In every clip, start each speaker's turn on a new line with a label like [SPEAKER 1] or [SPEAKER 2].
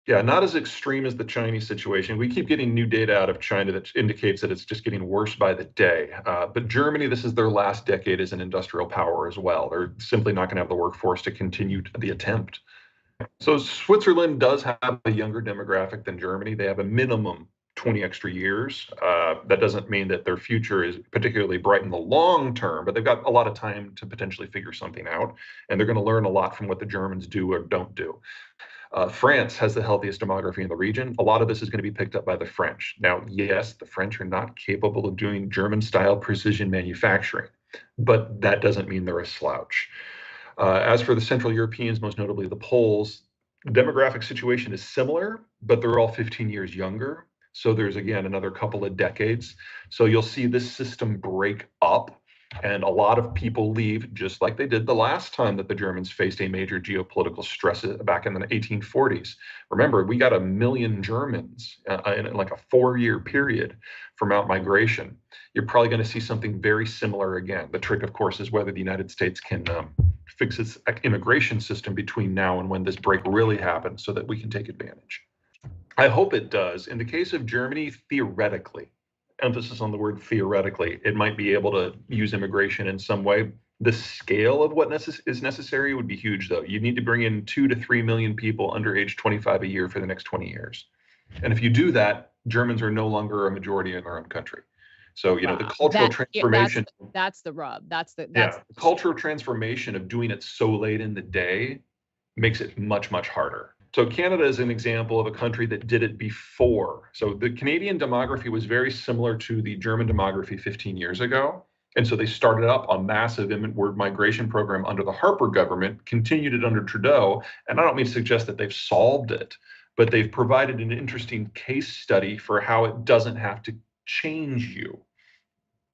[SPEAKER 1] Yeah, not as extreme as the Chinese situation. We keep getting new data out of China that indicates that it's just getting worse by the day. But Germany, this is their last decade as an industrial power as well. They're simply not going to have the workforce to continue the attempt. So Switzerland does have a younger demographic than Germany. They have a minimum 20 extra years. That doesn't mean that their future is particularly bright in the long term, but they've got a lot of time to potentially figure something out. And they're going to learn a lot from what the Germans do or don't do. France has the healthiest demography in the region. A lot of this is going to be picked up by the French. Now, yes, the French are not capable of doing German-style precision manufacturing, but that doesn't mean they're a slouch. As for the Central Europeans, most notably the Poles, the demographic situation is similar, but they're all 15 years younger. So there's, again, another couple of decades. So you'll see this system break up, and a lot of people leave, just like they did the last time that the Germans faced a major geopolitical stress back in the 1840s. Remember, we got 1 million Germans in like a 4-year period from out migration. You're probably going to see something very similar again. The trick, of course, is whether the United States can fix its immigration system between now and when this break really happens so that we can take advantage. I hope it does. In the case of Germany, theoretically, emphasis on the word theoretically, it might be able to use immigration in some way. The scale of what is necessary would be huge, though. You need to bring in 2 to 3 million people under age 25 a year for the next 20 years. And if you do that, Germans are no longer a majority in their own country. So, you know, the cultural transformation.
[SPEAKER 2] That's the rub. That's the
[SPEAKER 1] cultural transformation of doing it so late in the day makes it much, much harder. So Canada is an example of a country that did it before. So the Canadian demography was very similar to the German demography 15 years ago. And so they started up a massive inward migration program under the Harper government, continued it under Trudeau. And I don't mean to suggest that they've solved it, but they've provided an interesting case study for how it doesn't have to change you.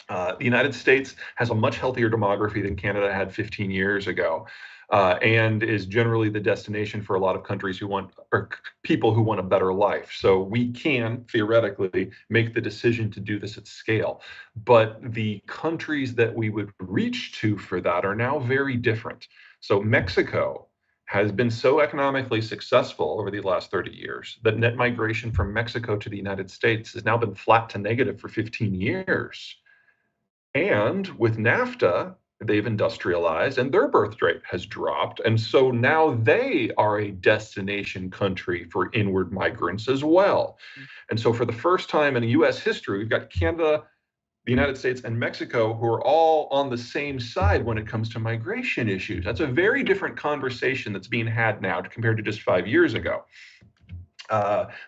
[SPEAKER 1] The United States has a much healthier demography than Canada had 15 years ago. And is generally the destination for a lot of countries who want, or people who want a better life. So we can theoretically make the decision to do this at scale. But the countries that we would reach to for that are now very different. So Mexico has been so economically successful over the last 30 years that net migration from Mexico to the United States has now been flat to negative for 15 years. And with NAFTA, they've industrialized and their birth rate has dropped. And so now they are a destination country for inward migrants as well. And so for the first time in US history, we've got Canada, the United States, and Mexico who are all on the same side when it comes to migration issues. That's a very different conversation that's being had now compared to just 5 years ago.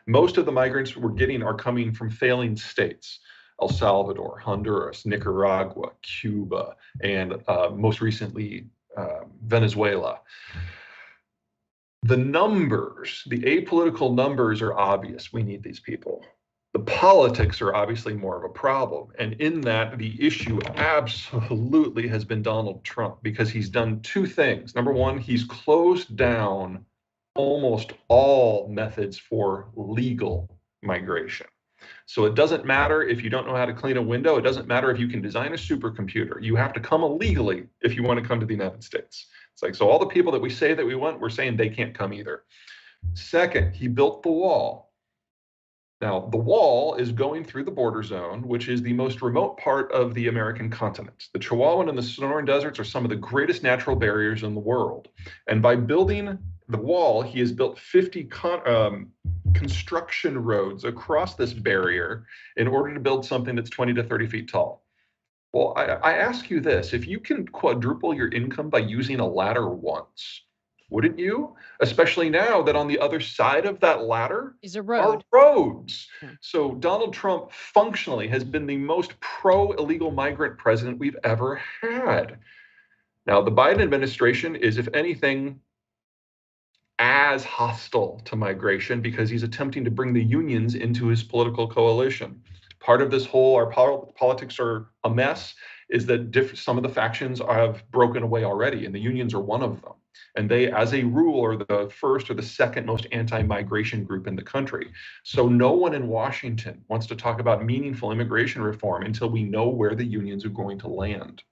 [SPEAKER 1] Most of the migrants we're getting are coming from failing states. El Salvador, Honduras, Nicaragua, Cuba, and most recently, Venezuela. The numbers, the apolitical numbers are obvious. We need these people. The politics are obviously more of a problem. And in that, the issue absolutely has been Donald Trump because he's done two things. Number one, he's closed down almost all methods for legal migration. So it doesn't matter if you don't know how to clean a window. It doesn't matter if you can design a supercomputer. You have to come illegally if you want to come to the United States. It's like, so all the people that we say that we want, we're saying they can't come either. Second, he built the wall. Now, the wall is going through the border zone, which is the most remote part of the American continent. The Chihuahuan and the Sonoran deserts are some of the greatest natural barriers in the world. And by building the wall, he has built 50 construction roads across this barrier in order to build something that's 20 to 30 feet tall. Well, I ask you this, if you can quadruple your income by using a ladder once, wouldn't you? Especially now that on the other side of that ladder
[SPEAKER 2] is a road.
[SPEAKER 1] Are roads. So Donald Trump functionally has been the most pro-illegal migrant president we've ever had. Now, the Biden administration is, if anything, as hostile to migration because he's attempting to bring the unions into his political coalition. Part of this whole, our politics are a mess, is that some of the factions have broken away already, and the unions are one of them. And they, as a rule, are the first or the second most anti-migration group in the country. So no one in Washington wants to talk about meaningful immigration reform until we know where the unions are going to land.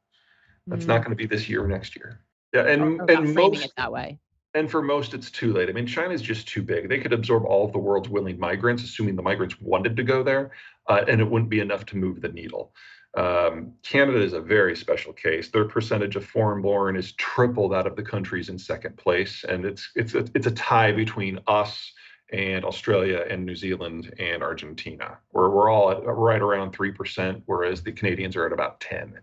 [SPEAKER 1] That's not going to be this year or next year. Yeah, and
[SPEAKER 2] framing it that way.
[SPEAKER 1] And for most, it's too late. I mean, China's just too big. They could absorb all of the world's willing migrants, assuming the migrants wanted to go there, and it wouldn't be enough to move the needle. Canada is a very special case. Their percentage of foreign-born is triple that of the countries in second place, and it's a tie between us and Australia and New Zealand and Argentina, where we're all at right around 3%, whereas the Canadians are at about 10.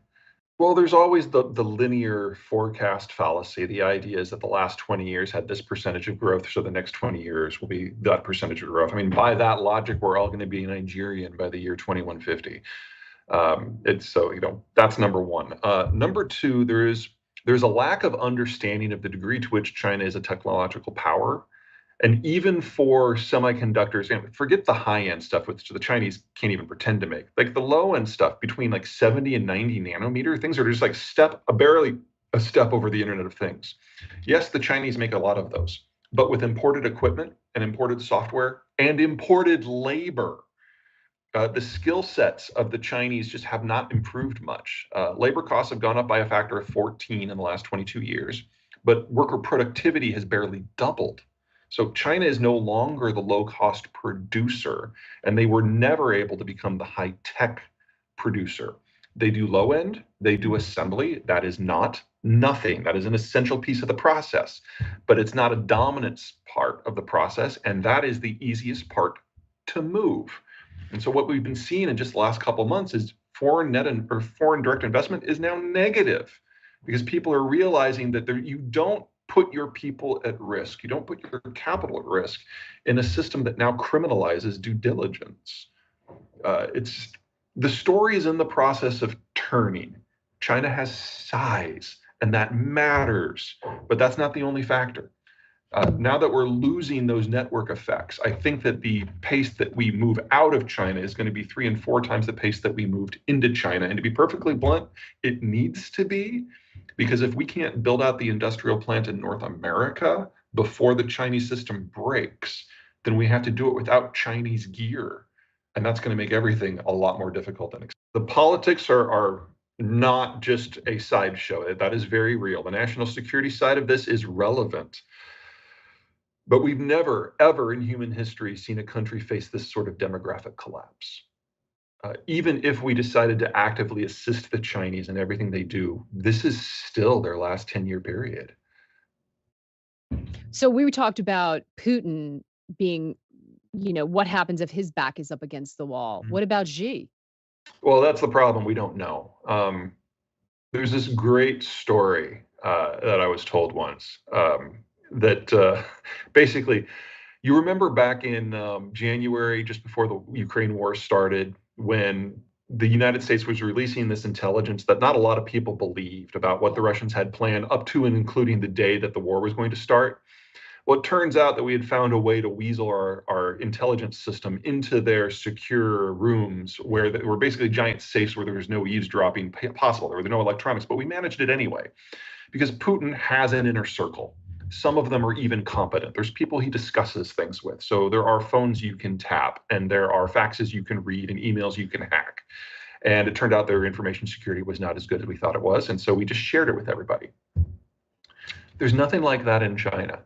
[SPEAKER 1] Well, there's always the linear forecast fallacy. The idea is that the last 20 years had this percentage of growth, so the next 20 years will be that percentage of growth. I mean, by that logic, we're all going to be Nigerian by the year 2150. It's so, that's number one. Number two, there's a lack of understanding of the degree to which China is a technological power. And even for semiconductors, and forget the high-end stuff, which the Chinese can't even pretend to make. Like the low-end stuff between like 70 and 90 nanometer, things are just like barely a step over the Internet of Things. Yes, the Chinese make a lot of those, but with imported equipment and imported software and imported labor, the skill sets of the Chinese just have not improved much. Labor costs have gone up by a factor of 14 in the last 22 years, but worker productivity has barely doubled. So China is no longer the low-cost producer, and they were never able to become the high-tech producer. They do low-end, they do assembly. That is not nothing. That is an essential piece of the process, but it's not a dominance part of the process, and that is the easiest part to move. And so what we've been seeing in just the last couple of months is foreign direct investment is now negative, because people are realizing that you don't put your people at risk. You don't put your capital at risk in a system that now criminalizes due diligence. The story is in the process of turning. China has size, and that matters, but that's not the only factor. Now that we're losing those network effects, I think that the pace that we move out of China is going to be 3 and 4 times the pace that we moved into China. And to be perfectly blunt, it needs to be, because if we can't build out the industrial plant in North America before the Chinese system breaks, then we have to do it without Chinese gear. And that's going to make everything a lot more difficult than expected. The politics are not just a sideshow. That is very real. The national security side of this is relevant. But we've never, ever in human history seen a country face this sort of demographic collapse. Even if we decided to actively assist the Chinese in everything they do, this is still their last 10-year period.
[SPEAKER 2] So we talked about Putin being, what happens if his back is up against the wall? What about Xi?
[SPEAKER 1] Well, that's the problem. We don't know. There's this great story that I was told once that basically, you remember back in January, just before the Ukraine war started, when the United States was releasing this intelligence that not a lot of people believed about what the Russians had planned up to and including the day that the war was going to start. Well, it turns out that we had found a way to weasel our intelligence system into their secure rooms, where there were basically giant safes where there was no eavesdropping possible. There were no electronics, but we managed it anyway, because Putin has an inner circle. Some of them are even competent. There's people he discusses things with. So there are phones you can tap, and there are faxes you can read, and emails you can hack. And it turned out their information security was not as good as we thought it was. And so we just shared it with everybody. There's nothing like that in China.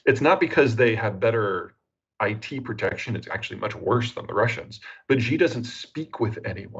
[SPEAKER 1] It's not because they have better IT protection. It's actually much worse than the Russians. But Xi doesn't speak with anyone.